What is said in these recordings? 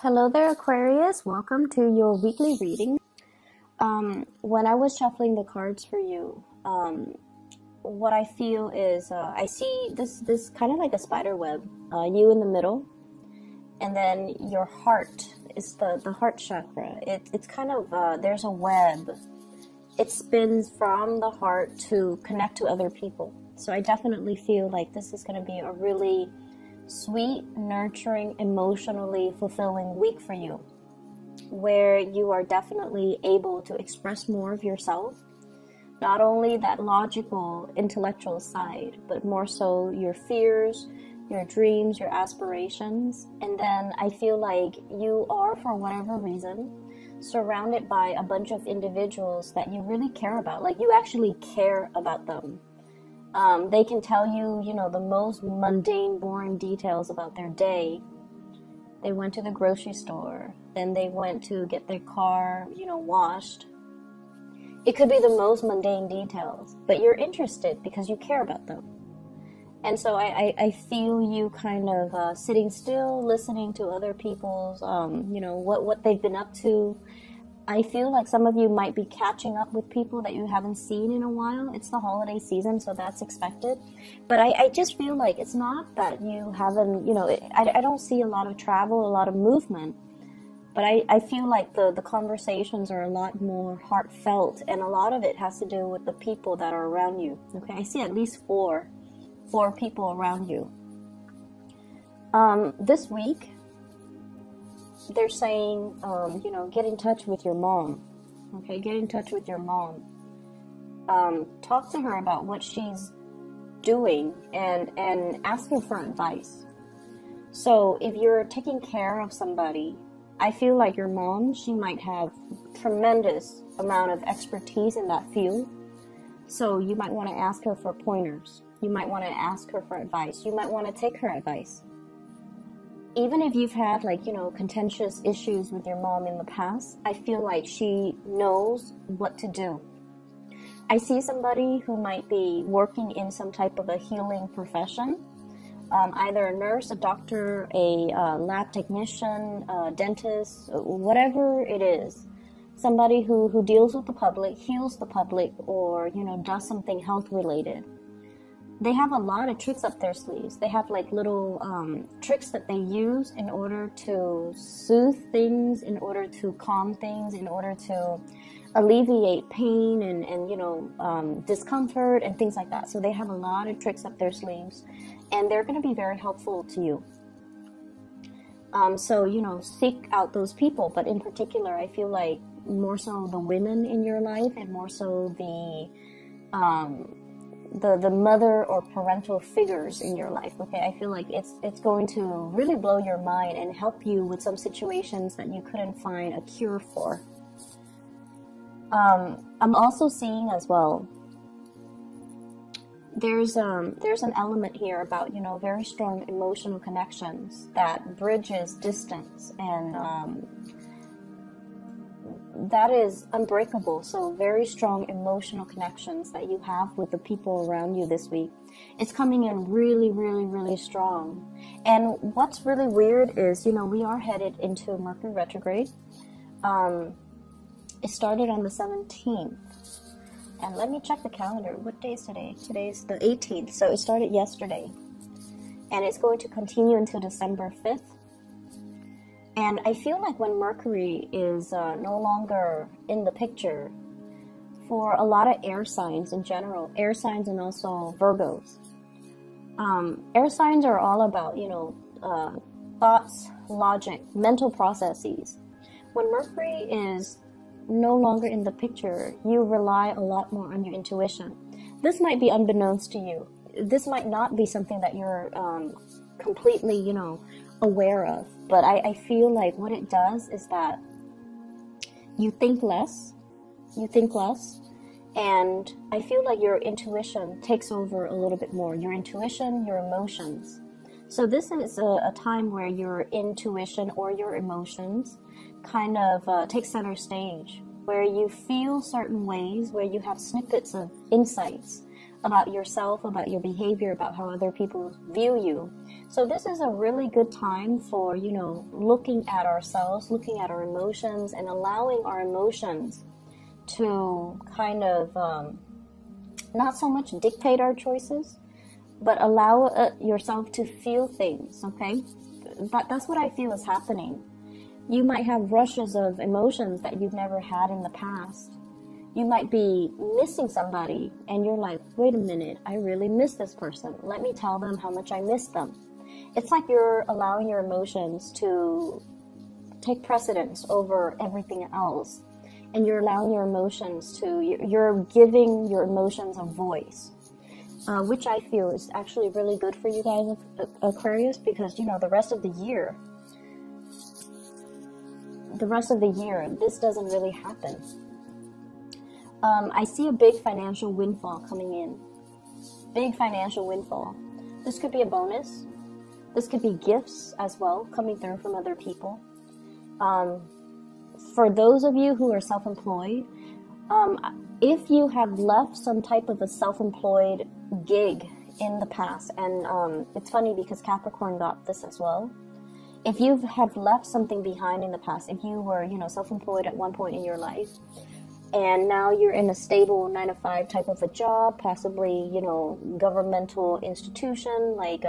Hello there, Aquarius. Welcome to your weekly reading. When I was shuffling the cards for you, what I feel is I see this kind of like a spider web. You in the middle, and then your heart is the heart chakra. It's kind of there's a web. It spins from the heart to connect to other people. So I definitely feel like this is going to be a really sweet, nurturing, emotionally fulfilling week for you, where you are definitely able to express more of yourself, not only that logical, intellectual side, but more so your fears, your dreams, your aspirations. And then I feel like you are, for whatever reason, surrounded by a bunch of individuals that you really care about. Like, you actually care about them. They can tell you, the most mundane, boring details about their day. They went to the grocery store, then they went to get their car, washed. It could be the most mundane details, but you're interested because you care about them. And so I feel you kind of sitting still, listening to other people's, what they've been up to. I feel like some of you might be catching up with people that you haven't seen in a while. It's the holiday season, so that's expected. But I just feel like it's not that you haven't, I don't see a lot of travel, a lot of movement. But I feel like the conversations are a lot more heartfelt, and a lot of it has to do with the people that are around you. Okay, I see at least four people around you. This week, they're saying, get in touch with your mom. Okay, get in touch with your mom. Talk to her about what she's doing and ask her for advice. So if you're taking care of somebody, I feel like your mom, she might have tremendous amount of expertise in that field. So you might want to ask her for pointers. You might want to ask her for advice. You might want to take her advice. Even if you've had contentious issues with your mom in the past, I feel like she knows what to do. I see somebody who might be working in some type of a healing profession, either a nurse, a doctor, a lab technician, a dentist, whatever it is. Somebody who deals with the public, heals the public, or, does something health related. They have a lot of tricks up their sleeves. They have little tricks that they use in order to soothe things, in order to calm things, in order to alleviate pain and discomfort and things like that. So they have a lot of tricks up their sleeves, and they're going to be very helpful to you. So seek out those people. But in particular, I feel like more so the women in your life, and more so the mother or parental figures in your life. Okay, I feel like it's going to really blow your mind and help you with some situations that you couldn't find a cure for. I'm also seeing as well, there's an element here about very strong emotional connections that bridges distance, and that is unbreakable. So very strong emotional connections that you have with the people around you this week. It's coming in really, really, really strong. And what's really weird is, we are headed into Mercury retrograde. It started on the 17th. And let me check the calendar. What day is today? Today's the 18th. So it started yesterday. And it's going to continue until December 5th. And I feel like when Mercury is no longer in the picture, for a lot of air signs in general, air signs and also Virgos, air signs are all about, thoughts, logic, mental processes. When Mercury is no longer in the picture, you rely a lot more on your intuition. This might be unbeknownst to you. This might not be something that you're completely, aware of. But I feel like what it does is that you think less, and I feel like your intuition takes over a little bit more. Your intuition, your emotions. So this is a time where your intuition or your emotions kind of take center stage, where you feel certain ways, where you have snippets of insights about yourself, about your behavior, about how other people view you. So this is a really good time for, looking at ourselves, looking at our emotions, and allowing our emotions to kind of not so much dictate our choices, but allow yourself to feel things, okay? That's what I feel is happening. You might have rushes of emotions that you've never had in the past. You might be missing somebody and you're like, wait a minute, I really miss this person. Let me tell them how much I miss them. It's like you're allowing your emotions to take precedence over everything else. And you're allowing your emotions you're giving your emotions a voice. Which I feel is actually really good for you guys, Aquarius, because, the rest of the year, this doesn't really happen. I see a big financial windfall coming in. Big financial windfall. This could be a bonus. This could be gifts as well, coming through from other people. For those of you who are self-employed, if you have left some type of a self-employed gig in the past, and it's funny because Capricorn got this as well. If you have left something behind in the past, if you were, self-employed at one point in your life, and now you're in a stable 9-to-5 type of a job, possibly, governmental institution, like,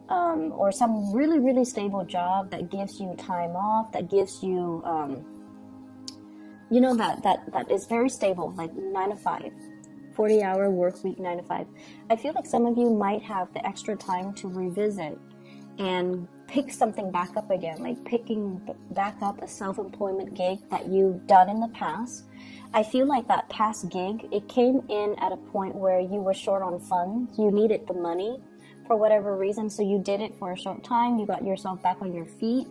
or some really, really stable job that gives you time off, that gives you, that is very stable, like 9-to-5, 40-hour work week, 9-to-5. I feel like some of you might have the extra time to revisit and pick something back up again, like picking back up a self-employment gig that you've done in the past. I feel like that past gig, it came in at a point where you were short on funds. You needed the money for whatever reason, so you did it for a short time. You got yourself back on your feet,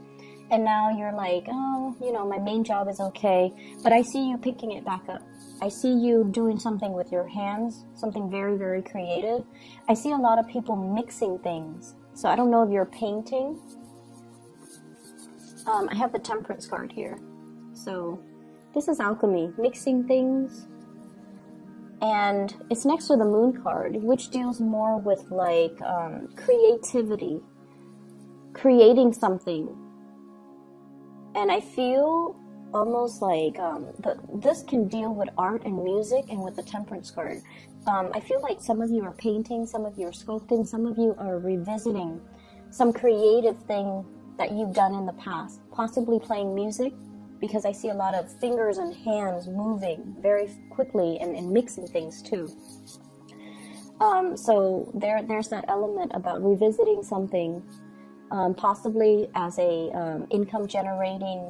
and now you're like, oh, my main job is okay, but I see you picking it back up. I see you doing something with your hands, something very, very creative. I see a lot of people mixing things. So I don't know if you're painting. I have the Temperance card here. So this is alchemy, mixing things. And it's next to the Moon card, which deals more with like creativity, creating something. And I feel almost like this can deal with art and music, and with the Temperance card. I feel like some of you are painting, some of you are sculpting, some of you are revisiting some creative thing that you've done in the past, possibly playing music, because I see a lot of fingers and hands moving very quickly and mixing things too. So there's that element about revisiting something, possibly as a income generating,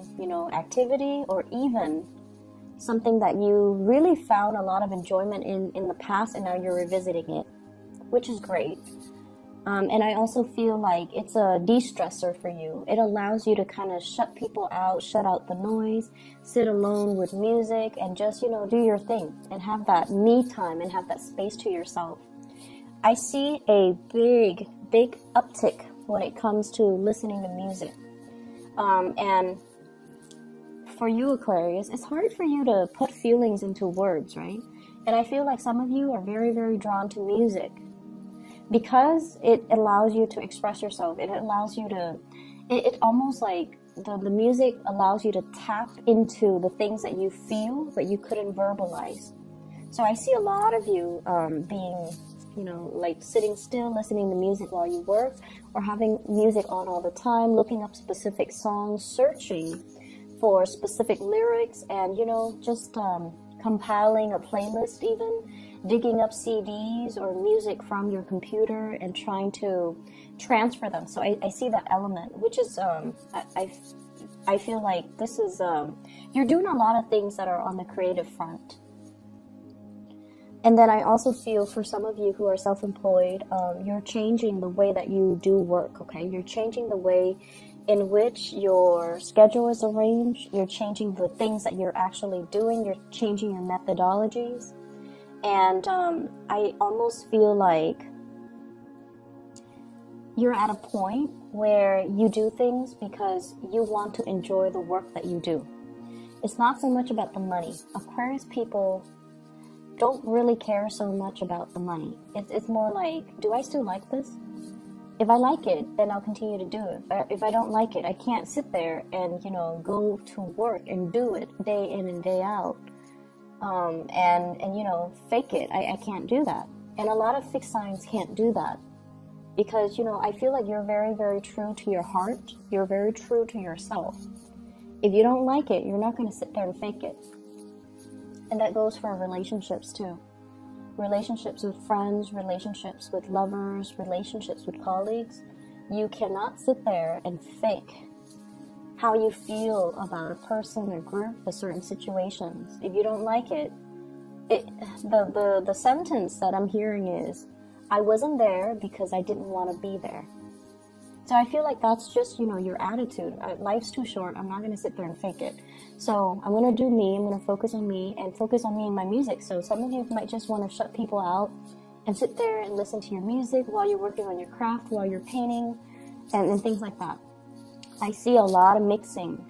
activity, or even something that you really found a lot of enjoyment in the past, and now you're revisiting it, which is great. And I also feel like it's a de-stressor for you. It allows you to kind of shut people out, shut out the noise, sit alone with music, and just, do your thing and have that me time and have that space to yourself. I see a big, big uptick when it comes to listening to music. And for you, Aquarius, it's hard for you to put feelings into words, right? And I feel like some of you are very, very drawn to music because it allows you to express yourself. It allows you to, it almost like the music allows you to tap into the things that you feel, but you couldn't verbalize. So I see a lot of you being, like sitting still, listening to music while you work, or having music on all the time, looking up specific songs, searching for specific lyrics, and just compiling a playlist, even digging up CDs or music from your computer and trying to transfer them. So I see that element, which is I feel like this is you're doing a lot of things that are on the creative front. And then I also feel for some of you who are self-employed, you're changing the way that you do work, okay? You're changing the way in which your schedule is arranged. You're changing the things that you're actually doing. You're changing your methodologies. And I almost feel like you're at a point where you do things because you want to enjoy the work that you do. It's not so much about the money. Aquarius people, don't really care so much about the money. It's more like, do I still like this? If I like it, then I'll continue to do it. If I don't like it, I can't sit there and, go to work and do it day in and day out. And fake it. I can't do that. And a lot of fixed signs can't do that. Because, I feel like you're very, very true to your heart. You're very true to yourself. If you don't like it, you're not going to sit there and fake it. And that goes for relationships too. Relationships with friends, relationships with lovers, relationships with colleagues. You cannot sit there and fake how you feel about a person or group, a certain situations. If you don't like it, the sentence that I'm hearing is, I wasn't there because I didn't want to be there. So I feel like that's just, your attitude. Life's too short. I'm not going to sit there and fake it. So I'm going to do me. I'm going to focus on me and focus on me and my music. So some of you might just want to shut people out and sit there and listen to your music while you're working on your craft, while you're painting, and things like that. I see a lot of mixing.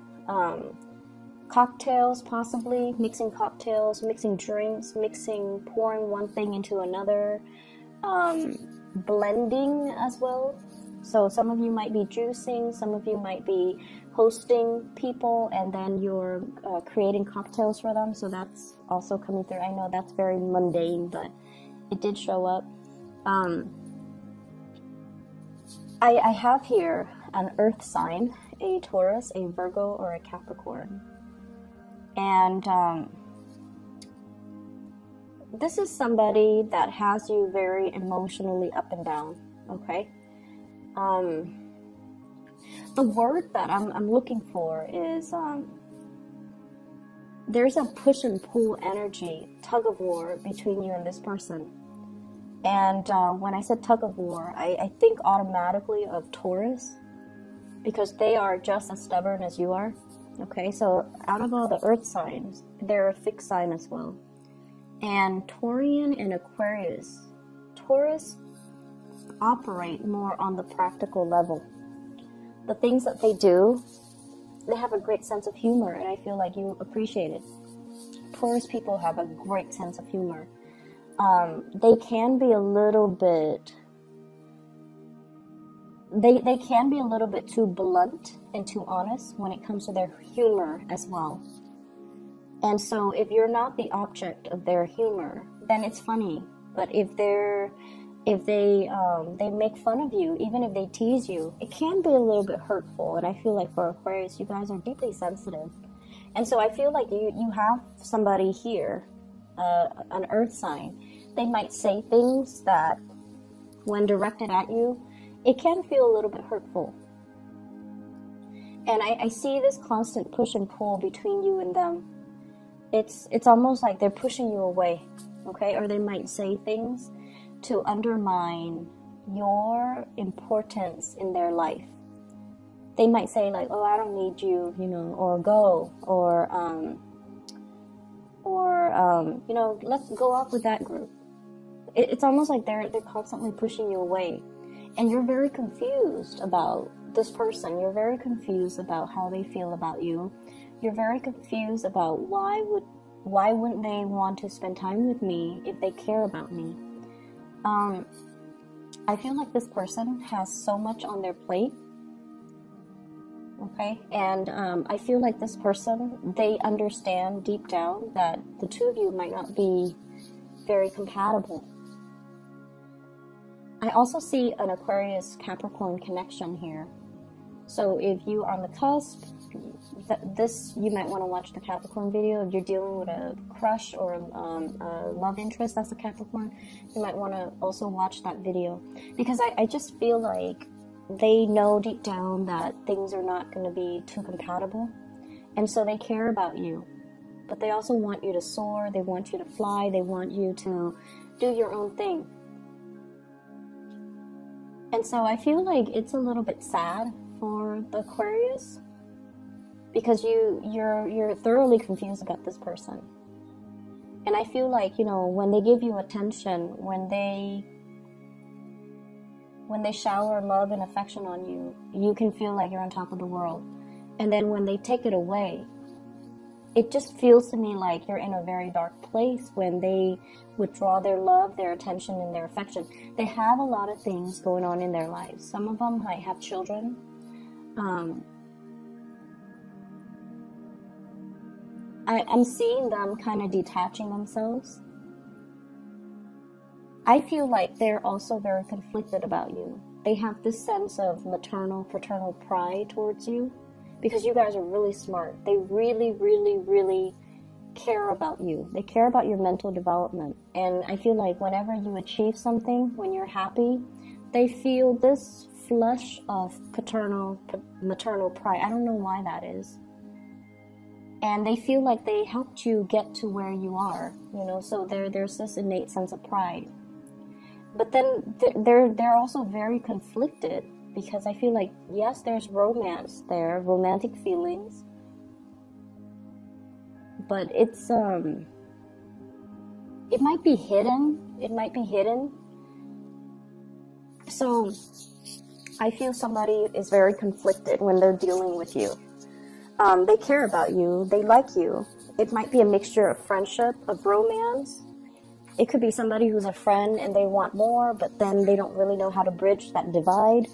Cocktails, possibly. Mixing cocktails, mixing drinks, pouring one thing into another. Blending as well. So some of you might be juicing, some of you might be hosting people, and then you're creating cocktails for them. So that's also coming through. I know that's very mundane, but it did show up. I have here an earth sign, a Taurus, a Virgo, or a Capricorn. And this is somebody that has you very emotionally up and down, okay? The word that I'm looking for is, there's a push and pull energy, tug of war between you and this person. And when I said tug of war, I think automatically of Taurus, because they are just as stubborn as you are, okay? So out of all the earth signs, they're a fixed sign as well. And Taurian and Aquarius, Taurus operate more on the practical level. The things that they do, they have a great sense of humor, and I feel like you appreciate it. Taurus people have a great sense of humor. They can be a little bit, they can be a little bit too blunt and too honest when it comes to their humor as well. And so if you're not the object of their humor, then it's funny. But if they make fun of you, even if they tease you, it can be a little bit hurtful. And I feel like for Aquarius, you guys are deeply sensitive. And so I feel like you have somebody here, an earth sign. They might say things that, when directed at you, it can feel a little bit hurtful. And I see this constant push and pull between you and them. It's almost like they're pushing you away, okay? Or they might say things to undermine your importance in their life. They might say like, oh, I don't need you, or go, or let's go off with that group. It's almost like they're constantly pushing you away. And you're very confused about this person. You're very confused about how they feel about you. You're very confused about why wouldn't they want to spend time with me if they care about me? I feel like this person has so much on their plate. Okay, and I feel like this person, they understand deep down that the two of you might not be very compatible. I also see an Aquarius Capricorn connection here. So if you are on the cusp, you might want to watch the Capricorn video. If you're dealing with a crush or a love interest that's a Capricorn, you might want to also watch that video. Because I just feel like they know deep down that things are not going to be too compatible. And so they care about you. But they also want you to soar. They want you to fly. They want you to do your own thing. And so I feel like it's a little bit sad for the Aquarius, because you're thoroughly confused about this person. And I feel like, when they give you attention, when they shower love and affection on you, you can feel like you're on top of the world. And then when they take it away, it just feels to me like you're in a very dark place when they withdraw their love, their attention, and their affection. They have a lot of things going on in their lives. Some of them might have children. I'm seeing them kind of detaching themselves. I feel like they're also very conflicted about you. They have this sense of maternal, paternal pride towards you because you guys are really smart. They really, really, really care about you. They care about your mental development. And I feel like whenever you achieve something, when you're happy, they feel this flush of paternal, maternal pride. I don't know why that is. And they feel like they helped you get to where you are, so there's this innate sense of pride. But then they're also very conflicted because I feel like, yes, there's romance there, romantic feelings, but it might be hidden. So I feel somebody is very conflicted when they're dealing with you. They care about you, they like you. It might be a mixture of friendship, of romance. It could be somebody who's a friend and they want more, but then they don't really know how to bridge that divide.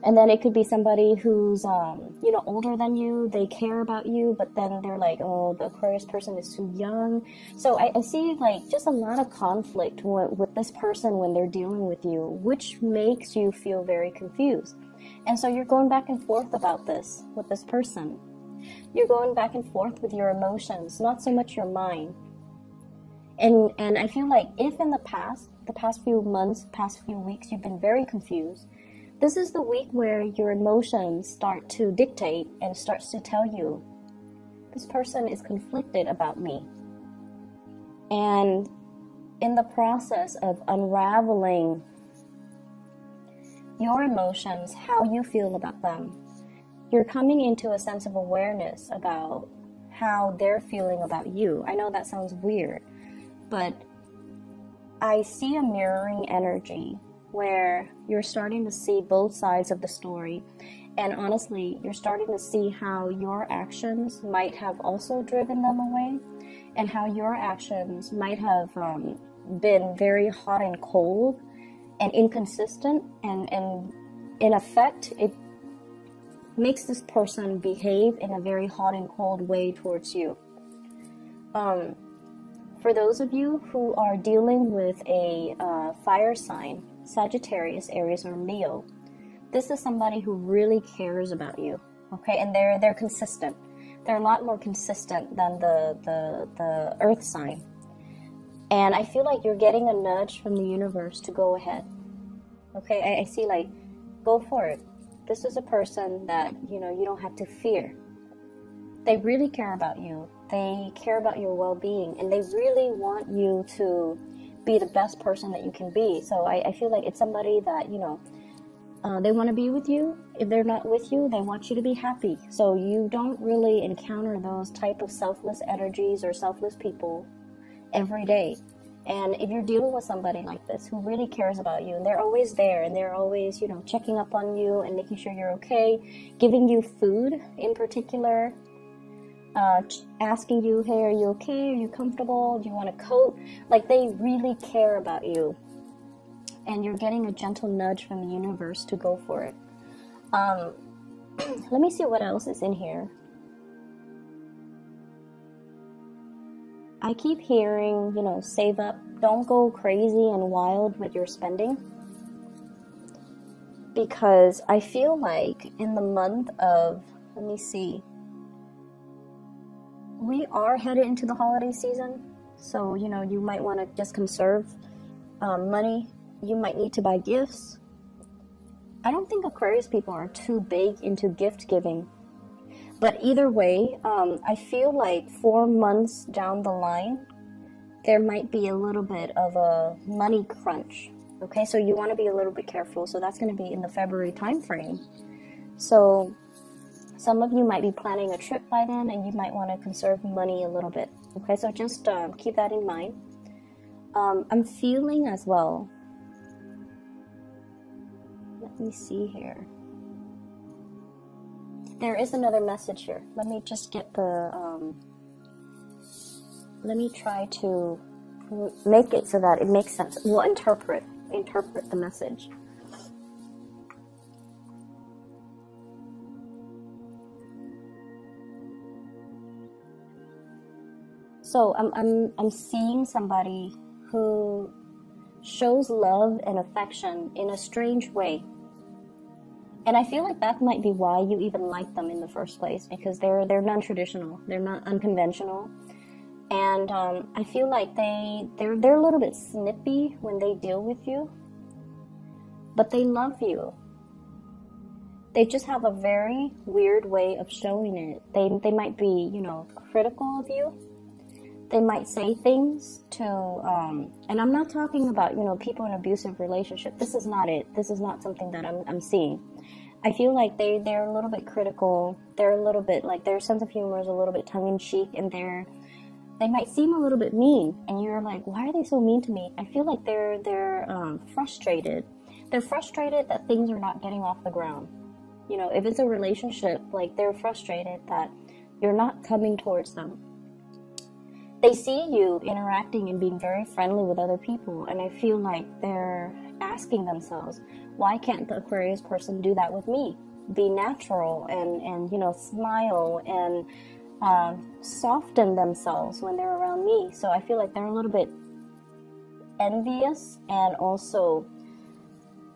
And then it could be somebody who's, older than you. They care about you, but then they're like, oh, the Aquarius person is too young. So I see like just a lot of conflict with this person when they're dealing with you, which makes you feel very confused. And so you're going back and forth about this with this person. You're going back and forth with your emotions, not so much your mind. And I feel like if in the past few months, past few weeks, you've been very confused, this is the week where your emotions start to dictate and starts to tell you, this person is conflicted about me. And in the process of unraveling your emotions, how you feel about them, you're coming into a sense of awareness about how they're feeling about you. I know that sounds weird, but I see a mirroring energy where you're starting to see both sides of the story. And honestly, you're starting to see how your actions might have also driven them away, and how your actions might have been very hot and cold and inconsistent, and in effect, it makes this person behave in a very hot and cold way towards you. For those of you who are dealing with a fire sign, Sagittarius, Aries, or Leo, this is somebody who really cares about you, okay? And they're consistent. They're a lot more consistent than the Earth sign. And I feel like you're getting a nudge from the universe to go ahead, okay? I see like, go for it. This is a person that, you don't have to fear. They really care about you. They care about your well-being, and they really want you to be the best person that you can be. So I feel like it's somebody that, they want to be with you. If they're not with you, they want you to be happy. So you don't really encounter those type of selfless energies or selfless people every day. And if you're dealing with somebody like this who really cares about you, and they're always there, and they're always, checking up on you and making sure you're okay, giving you food in particular, asking you, hey, are you okay? Are you comfortable? Do you want a coat? Like, they really care about you. And you're getting a gentle nudge from the universe to go for it. Let me see what else is in here. I keep hearing, save up. Don't go crazy and wild with your spending. Because I feel like in the month of, let me see, we are headed into the holiday season. So, you might want to just conserve money. You might need to buy gifts. I don't think Aquarius people are too big into gift giving. But either way, I feel like 4 months down the line, there might be a little bit of a money crunch. Okay, so you want to be a little bit careful. So that's going to be in the February time frame. So some of you might be planning a trip by then, and you might want to conserve money a little bit. Okay, so just keep that in mind. I'm feeling as well. Let me see here. There is another message here. Let me just get the let me try to make it so that it makes sense. We'll interpret the message. So I'm seeing somebody who shows love and affection in a strange way. And I feel like that might be why you even like them in the first place, because they're non-traditional, they're not unconventional. And I feel like they're a little bit snippy when they deal with you, but they love you. They just have a very weird way of showing it. They might be, you know, critical of you. They might say things to, and I'm not talking about, you know, people in abusive relationship. This is not it. This is not something that I'm seeing. I feel like they're a little bit critical. They're a little bit, like, their sense of humor is a little bit tongue-in-cheek, and they might seem a little bit mean, and you're like, why are they so mean to me? I feel like they're frustrated. They're frustrated that things are not getting off the ground. You know, if it's a relationship, like, they're frustrated that you're not coming towards them. They see you interacting and being very friendly with other people, and I feel like they're asking themselves, why can't the Aquarius person do that with me? Be natural and you know, smile and soften themselves when they're around me. So I feel like they're a little bit envious, and also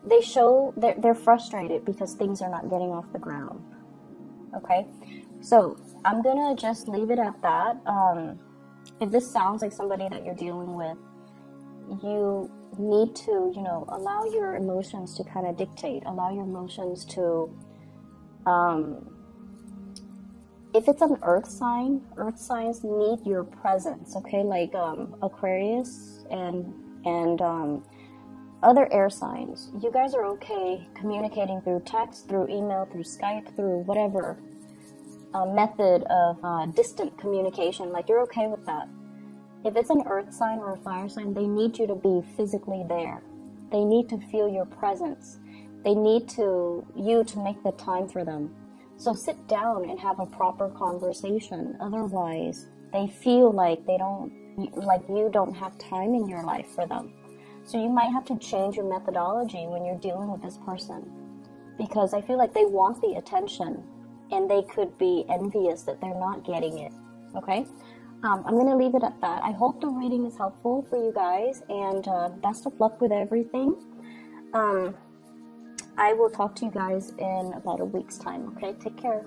they show they're frustrated because things are not getting off the ground. Okay, so I'm gonna just leave it at that. If this sounds like somebody that you're dealing with, you need to, you know, allow your emotions to kind of dictate, allow your emotions to, if it's an earth signs need your presence, okay? Like, Aquarius and other air signs, you guys are okay communicating through text, through email, through Skype, through whatever method of distant communication. Like, you're okay with that. If it's an earth sign or a fire sign, they need you to be physically there. They need to feel your presence. They need you to make the time for them. So sit down and have a proper conversation. Otherwise, they feel like you don't have time in your life for them. So you might have to change your methodology when you're dealing with this person, because I feel like they want the attention, and they could be envious that they're not getting it. Okay? I'm going to leave it at that. I hope the reading is helpful for you guys, and best of luck with everything. I will talk to you guys in about a week's time. Okay? Take care.